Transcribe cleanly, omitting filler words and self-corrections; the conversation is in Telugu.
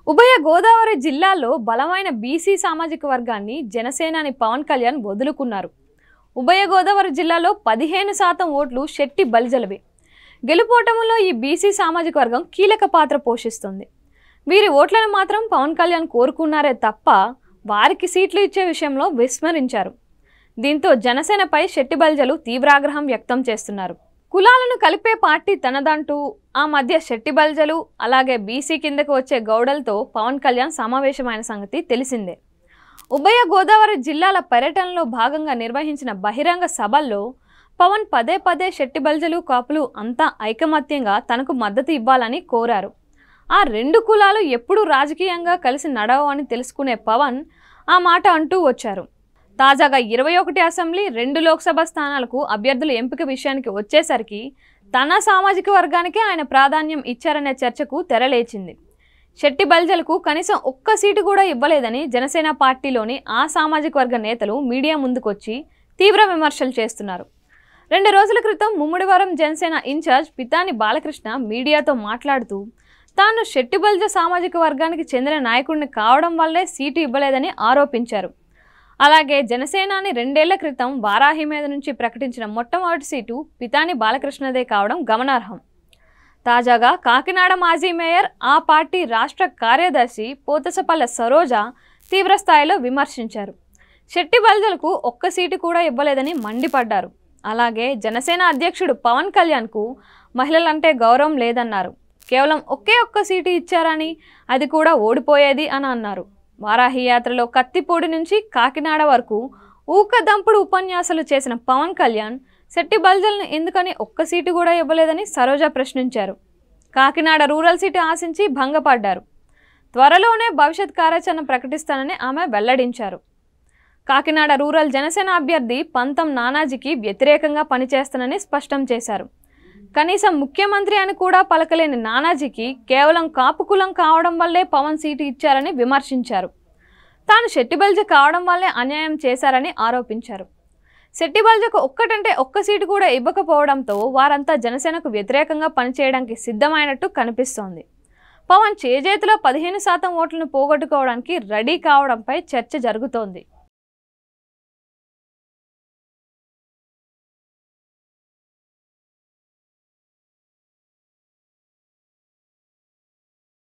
ఉభయ గోదావరి జిల్లాల్లో బలమైన బీసీ సామాజిక వర్గాన్ని జనసేనాని పవన్ కళ్యాణ్ వదులుకున్నారు. ఉభయ గోదావరి జిల్లాలో 15% ఓట్లు శెట్టి బలిజలవి. గెలుపోటములో ఈ బీసీ సామాజిక వర్గం కీలక పాత్ర పోషిస్తుంది. వీరి ఓట్లను మాత్రం పవన్ కళ్యాణ్ కోరుకున్నారే తప్ప వారికి సీట్లు ఇచ్చే విషయంలో విస్మరించారు. దీంతో జనసేనపై శెట్టి బలిజలు తీవ్రాగ్రహం వ్యక్తం చేస్తున్నారు. కులాలను కలిపే పార్టీ తనదంటూ ఆ మధ్య శెట్టి బలిజలు అలాగే బీసీ కిందకు వచ్చే గౌడలతో పవన్ కళ్యాణ్ సమావేశమైన సంగతి తెలిసిందే. ఉభయ గోదావరి జిల్లాల పర్యటనలో భాగంగా నిర్వహించిన బహిరంగ సభల్లో పవన్ పదే పదే శెట్టి బలిజలు కాపులు అంతా ఐకమత్యంగా తనకు మద్దతు ఇవ్వాలని కోరారు. ఆ రెండు కులాలు ఎప్పుడూ రాజకీయంగా కలిసి నడవని తెలుసుకునే పవన్ ఆ మాట అంటూ వచ్చారు. తాజాగా 21 అసెంబ్లీ 2 లోక్సభ స్థానాలకు అభ్యర్థుల ఎంపిక విషయానికి వచ్చేసరికి తన సామాజిక వర్గానికే ఆయన ప్రాధాన్యం ఇచ్చారనే చర్చకు తెరలేచింది. శెట్టి బలిజలకు కనీసం ఒక్క సీటు కూడా ఇవ్వలేదని జనసేన పార్టీలోని ఆ సామాజిక వర్గ నేతలు మీడియా ముందుకొచ్చి తీవ్ర విమర్శలు చేస్తున్నారు. 2 రోజుల క్రితం ముమ్మడివరం జనసేన ఇన్ఛార్జ్ పితాని బాలకృష్ణ మీడియాతో మాట్లాడుతూ తాను శెట్టి బలిజ సామాజిక వర్గానికి చెందిన నాయకుడిని కావడం వల్లే సీటు ఇవ్వలేదని ఆరోపించారు. అలాగే జనసేనాని 2 ఏళ్ల క్రితం వారాహి మీద నుంచి ప్రకటించిన మొట్టమొదటి సీటు పితాని బాలకృష్ణదే కావడం గమనార్హం. తాజాగా కాకినాడ మాజీ మేయర్ ఆ పార్టీ రాష్ట్ర కార్యదర్శి పోతసపల్లె సరోజ తీవ్రస్థాయిలో విమర్శించారు. శెట్టి బలిజలకు ఒక్క సీటు కూడా ఇవ్వలేదని మండిపడ్డారు. అలాగే జనసేన అధ్యక్షుడు పవన్ కళ్యాణ్కు మహిళలంటే గౌరవం లేదన్నారు. కేవలం ఒక్క సీటు ఇచ్చారని అది కూడా ఓడిపోయేది అని అన్నారు. వారాహి యాత్రలో కత్తిపూడి నుంచి కాకినాడ వరకు ఊకదంపుడు ఉపన్యాసాలు చేసిన పవన్ కళ్యాణ్ శెట్టి బలిజలను ఎందుకని ఒక్క సీటు కూడా ఇవ్వలేదని సరోజ ప్రశ్నించారు. కాకినాడ రూరల్ సీటు ఆశించి భంగపడ్డారు. త్వరలోనే భవిష్యత్ కార్యాచరణ ప్రకటిస్తానని ఆమె వెల్లడించారు. కాకినాడ రూరల్ జనసేన అభ్యర్థి పంతం నానాజీకి వ్యతిరేకంగా పనిచేస్తానని స్పష్టం చేశారు. కనీసం ముఖ్యమంత్రి అని కూడా పలకలేని నానాజీకి కేవలం కాపు కులం కావడం వల్లే పవన్ సీటు ఇచ్చారని విమర్శించారు. తాను శెట్టి బలిజ కావడం వల్లే అన్యాయం చేశారని ఆరోపించారు. శెట్టి బలిజకు ఒక్క సీటు కూడా ఇవ్వకపోవడంతో వారంతా జనసేనకు వ్యతిరేకంగా పనిచేయడానికి సిద్ధమైనట్టు కనిపిస్తోంది. పవన్ చేజేతిలో 15% ఓట్లను పోగొట్టుకోవడానికి రెడీ కావడంపై చర్చ జరుగుతోంది.